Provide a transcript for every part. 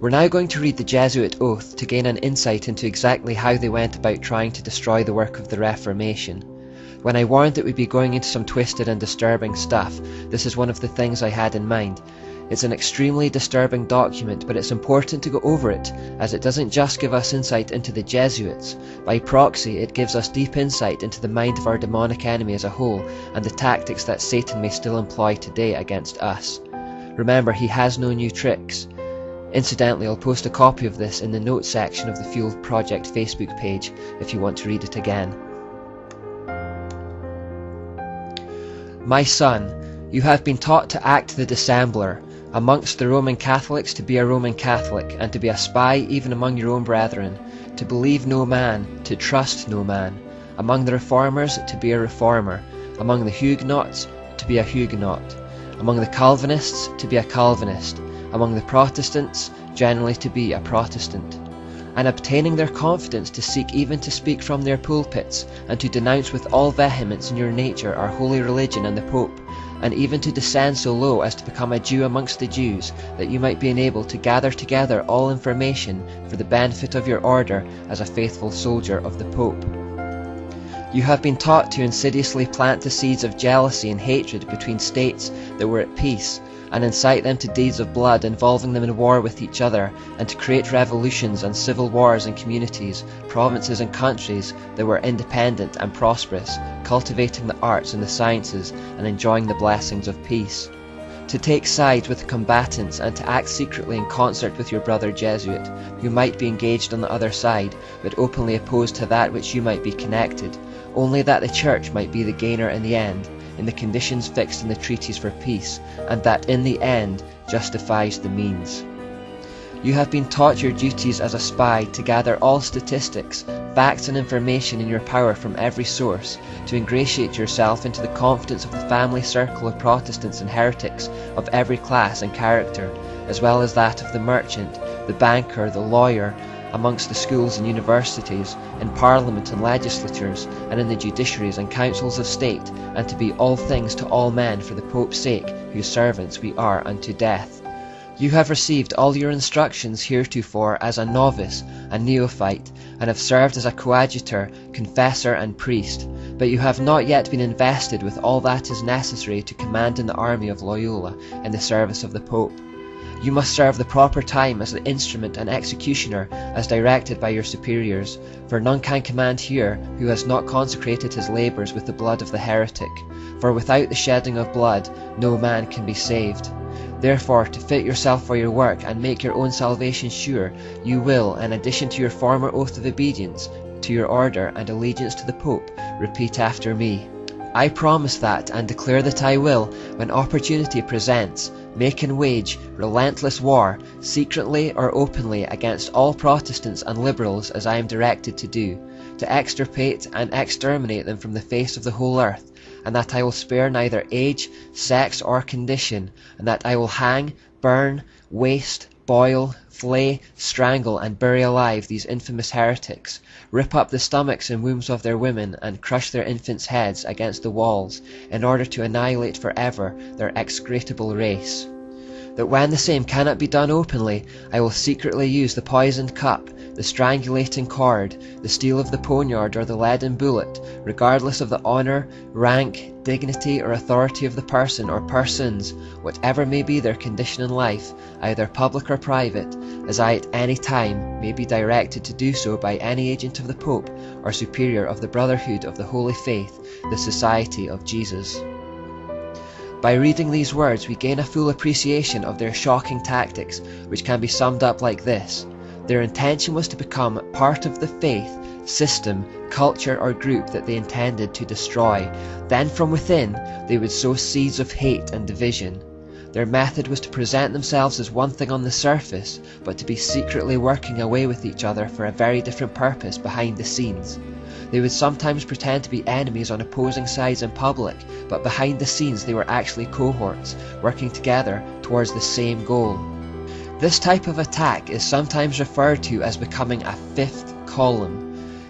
We're now going to read the Jesuit oath to gain an insight into exactly how they went about trying to destroy the work of the Reformation. When I warned that we'd be going into some twisted and disturbing stuff, this is one of the things I had in mind. It's an extremely disturbing document, but it's important to go over it, as it doesn't just give us insight into the Jesuits. By proxy, it gives us deep insight into the mind of our demonic enemy as a whole, and the tactics that Satan may still employ today against us. Remember, he has no new tricks. Incidentally, I'll post a copy of this in the notes section of the Fuel Project Facebook page if you want to read it again. My son, you have been taught to act the dissembler. Amongst the Roman Catholics to be a Roman Catholic, and to be a spy even among your own brethren, to believe no man, to trust no man. Among the Reformers to be a Reformer, among the Huguenots to be a Huguenot, among the Calvinists to be a Calvinist, among the Protestants generally to be a Protestant, and obtaining their confidence to seek even to speak from their pulpits, and to denounce with all vehemence in your nature our holy religion and the Pope, and even to descend so low as to become a Jew amongst the Jews, that you might be enabled to gather together all information for the benefit of your order as a faithful soldier of the Pope. You have been taught to insidiously plant the seeds of jealousy and hatred between states that were at peace, and incite them to deeds of blood involving them in war with each other, and to create revolutions and civil wars in communities, provinces and countries that were independent and prosperous, cultivating the arts and the sciences and enjoying the blessings of peace. To take sides with the combatants and to act secretly in concert with your brother Jesuit, who might be engaged on the other side, but openly opposed to that which you might be connected, only that the Church might be the gainer in the end, in the conditions fixed in the treaties for peace, and that in the end justifies the means. You have been taught your duties as a spy to gather all statistics, facts and information in your power from every source, to ingratiate yourself into the confidence of the family circle of Protestants and heretics of every class and character, as well as that of the merchant, the banker, the lawyer, amongst the schools and universities, in parliament and legislatures, and in the judiciaries and councils of state, and to be all things to all men for the Pope's sake, whose servants we are unto death. You have received all your instructions heretofore as a novice, a neophyte, and have served as a coadjutor, confessor, and priest, but you have not yet been invested with all that is necessary to command in the army of Loyola, in the service of the Pope. You must serve the proper time as the instrument and executioner as directed by your superiors, for none can command here who has not consecrated his labours with the blood of the heretic, for without the shedding of blood no man can be saved. Therefore, to fit yourself for your work and make your own salvation sure, you will, in addition to your former oath of obedience to your order and allegiance to the Pope, repeat after me. I promise that, and declare that I will, when opportunity presents, make and wage relentless war, secretly or openly, against all Protestants and Liberals as I am directed to do, to extirpate and exterminate them from the face of the whole earth, and that I will spare neither age, sex, or condition, and that I will hang, burn, waste, boil, flay, strangle, and bury alive these infamous heretics, rip up the stomachs and wombs of their women, and crush their infants' heads against the walls, in order to annihilate for ever their execrable race. That when the same cannot be done openly, I will secretly use the poisoned cup, the strangulating cord, the steel of the poniard, or the leaden bullet, regardless of the honour, rank, dignity, or authority of the person or persons, whatever may be their condition in life, either public or private, as I at any time may be directed to do so by any agent of the Pope or superior of the Brotherhood of the Holy Faith, the Society of Jesus. By reading these words we gain a full appreciation of their shocking tactics, which can be summed up like this. Their intention was to become part of the faith, system, culture, or group that they intended to destroy. Then from within they would sow seeds of hate and division. Their method was to present themselves as one thing on the surface, but to be secretly working away with each other for a very different purpose behind the scenes. They would sometimes pretend to be enemies on opposing sides in public, but behind the scenes they were actually cohorts, working together towards the same goal. This type of attack is sometimes referred to as becoming a fifth column,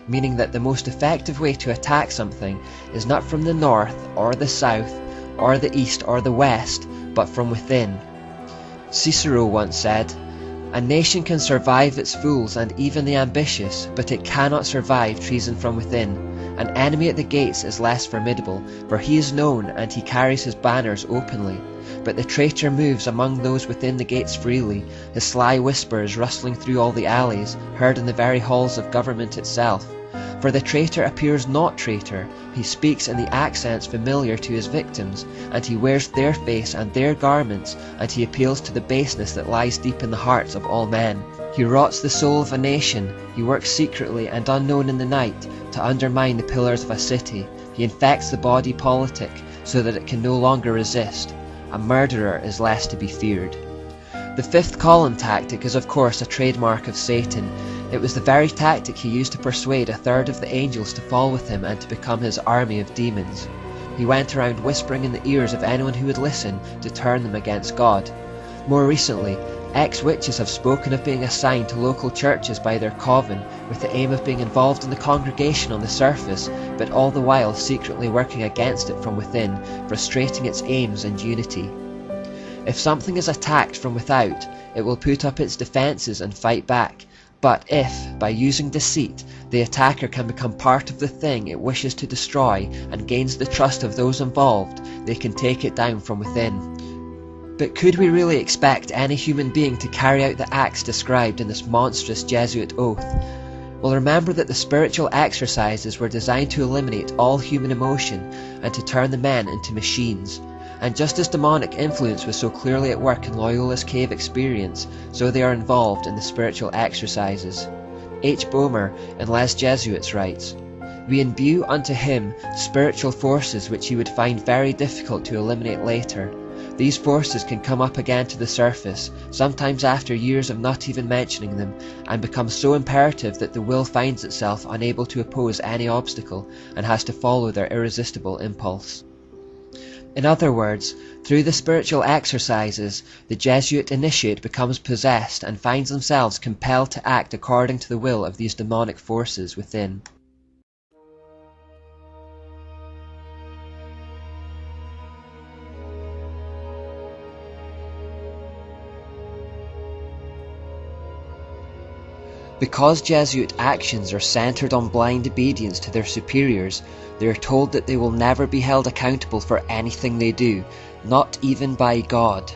meaning that the most effective way to attack something is not from the north or the south or the east or the west, but from within. Cicero once said, A nation can survive its fools and even the ambitious, but it cannot survive treason from within. An enemy at the gates is less formidable, for he is known and he carries his banners openly. But the traitor moves among those within the gates freely, his sly whispers rustling through all the alleys, heard in the very halls of government itself. For the traitor appears not traitor, he speaks in the accents familiar to his victims, and he wears their face and their garments, and he appeals to the baseness that lies deep in the hearts of all men. He rots the soul of a nation, he works secretly and unknown in the night to undermine the pillars of a city. He infects the body politic so that it can no longer resist. A murderer is less to be feared. The fifth column tactic is of course a trademark of Satan. It was the very tactic he used to persuade a third of the angels to fall with him and to become his army of demons. He went around whispering in the ears of anyone who would listen to turn them against God. More recently, ex-witches have spoken of being assigned to local churches by their coven with the aim of being involved in the congregation on the surface, but all the while secretly working against it from within, frustrating its aims and unity. If something is attacked from without, it will put up its defences and fight back. But if, by using deceit, the attacker can become part of the thing it wishes to destroy and gains the trust of those involved, they can take it down from within. But could we really expect any human being to carry out the acts described in this monstrous Jesuit oath? Well, remember that the spiritual exercises were designed to eliminate all human emotion and to turn the men into machines. And just as demonic influence was so clearly at work in Loyola's cave experience, so they are involved in the spiritual exercises. H. Boehmer in Les Jesuits writes, "We imbue unto him spiritual forces which he would find very difficult to eliminate later. These forces can come up again to the surface, sometimes after years of not even mentioning them, and become so imperative that the will finds itself unable to oppose any obstacle and has to follow their irresistible impulse." In other words, through the spiritual exercises, the Jesuit initiate becomes possessed and finds themselves compelled to act according to the will of these demonic forces within. Because Jesuit actions are centered on blind obedience to their superiors, they are told that they will never be held accountable for anything they do, not even by God.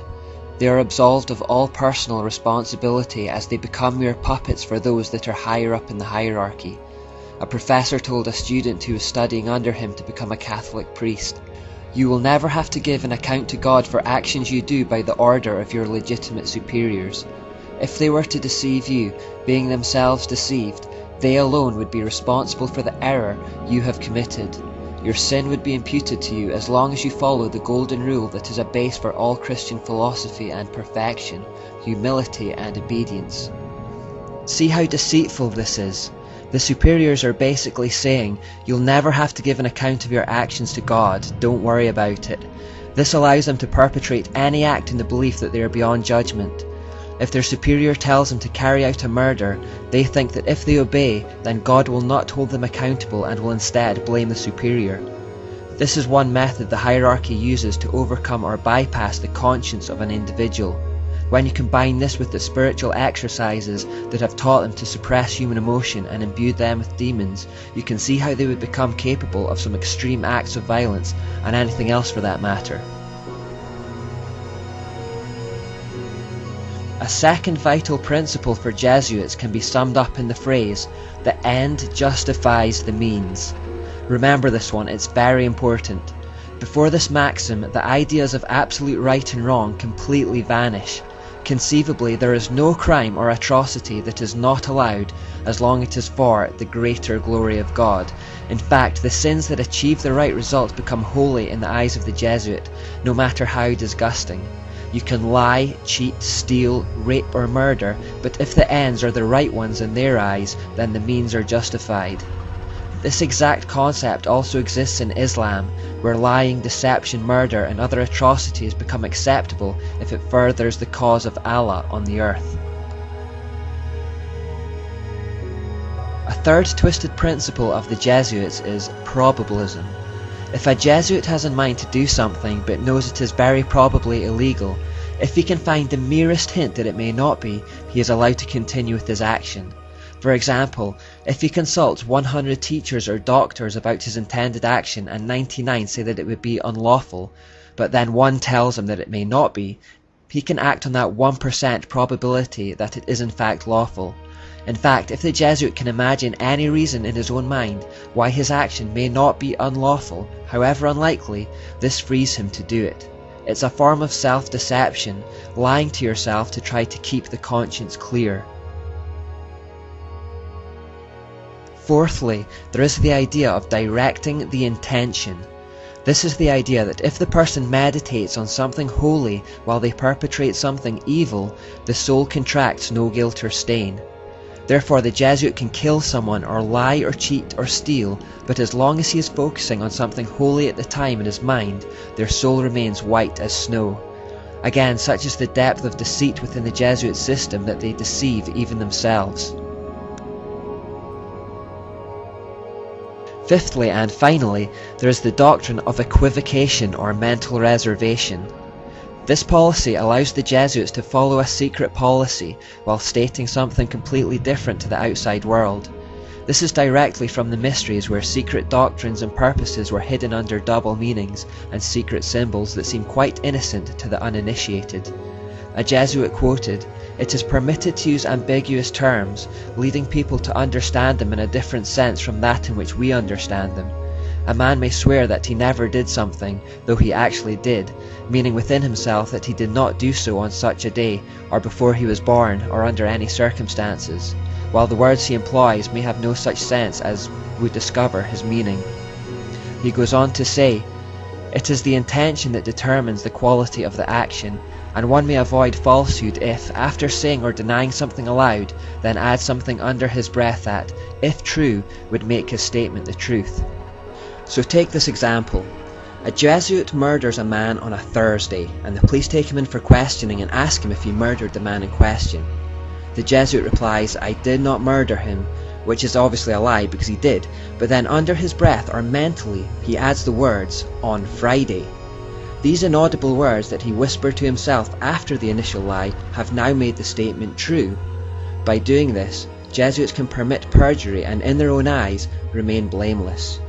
They are absolved of all personal responsibility as they become mere puppets for those that are higher up in the hierarchy. A professor told a student who was studying under him to become a Catholic priest, "You will never have to give an account to God for actions you do by the order of your legitimate superiors. If they were to deceive you, being themselves deceived, they alone would be responsible for the error you have committed. Your sin would be imputed to you as long as you follow the golden rule that is a base for all Christian philosophy and perfection, humility and obedience." See how deceitful this is? The superiors are basically saying, you'll never have to give an account of your actions to God, don't worry about it. This allows them to perpetrate any act in the belief that they are beyond judgment. If their superior tells them to carry out a murder, they think that if they obey, then God will not hold them accountable and will instead blame the superior. This is one method the hierarchy uses to overcome or bypass the conscience of an individual. When you combine this with the spiritual exercises that have taught them to suppress human emotion and imbued them with demons, you can see how they would become capable of some extreme acts of violence, and anything else for that matter. A second vital principle for Jesuits can be summed up in the phrase, "The end justifies the means." Remember this one, it's very important. Before this maxim, the ideas of absolute right and wrong completely vanish. Conceivably, there is no crime or atrocity that is not allowed as long as it is for the greater glory of God. In fact, the sins that achieve the right result become holy in the eyes of the Jesuit, no matter how disgusting. You can lie, cheat, steal, rape or murder, but if the ends are the right ones in their eyes, then the means are justified. This exact concept also exists in Islam, where lying, deception, murder and other atrocities become acceptable if it furthers the cause of Allah on the earth. A third twisted principle of the Jesuits is probabilism. If a Jesuit has in mind to do something but knows it is very probably illegal, If he can find the merest hint that it may not be, he is allowed to continue with his action. For example, if he consults 100 teachers or doctors about his intended action and 99 say that it would be unlawful, but then one tells him that it may not be, he can act on that 1% probability that it is in fact lawful. In fact, if the Jesuit can imagine any reason in his own mind why his action may not be unlawful, however unlikely, this frees him to do it. It's a form of self-deception, lying to yourself to try to keep the conscience clear. Fourthly, there is the idea of directing the intention. This is the idea that if the person meditates on something holy while they perpetrate something evil, the soul contracts no guilt or stain. Therefore the Jesuit can kill someone or lie or cheat or steal, but as long as he is focusing on something holy at the time in his mind, their soul remains white as snow. Again, such is the depth of deceit within the Jesuit system that they deceive even themselves. Fifthly and finally, there is the doctrine of equivocation or mental reservation. This policy allows the Jesuits to follow a secret policy while stating something completely different to the outside world. This is directly from the mysteries where secret doctrines and purposes were hidden under double meanings and secret symbols that seem quite innocent to the uninitiated. A Jesuit quoted, "It is permitted to use ambiguous terms, leading people to understand them in a different sense from that in which we understand them. A man may swear that he never did something, though he actually did, meaning within himself that he did not do so on such a day, or before he was born, or under any circumstances, while the words he employs may have no such sense as would discover his meaning." He goes on to say, "It is the intention that determines the quality of the action, and one may avoid falsehood if, after saying or denying something aloud, then add something under his breath that, if true, would make his statement the truth." So take this example. A Jesuit murders a man on a Thursday, and the police take him in for questioning and ask him if he murdered the man in question. The Jesuit replies, "I did not murder him," which is obviously a lie because he did, but then under his breath or mentally he adds the words, "on Friday." These inaudible words that he whispered to himself after the initial lie have now made the statement true. By doing this, Jesuits can permit perjury and in their own eyes remain blameless.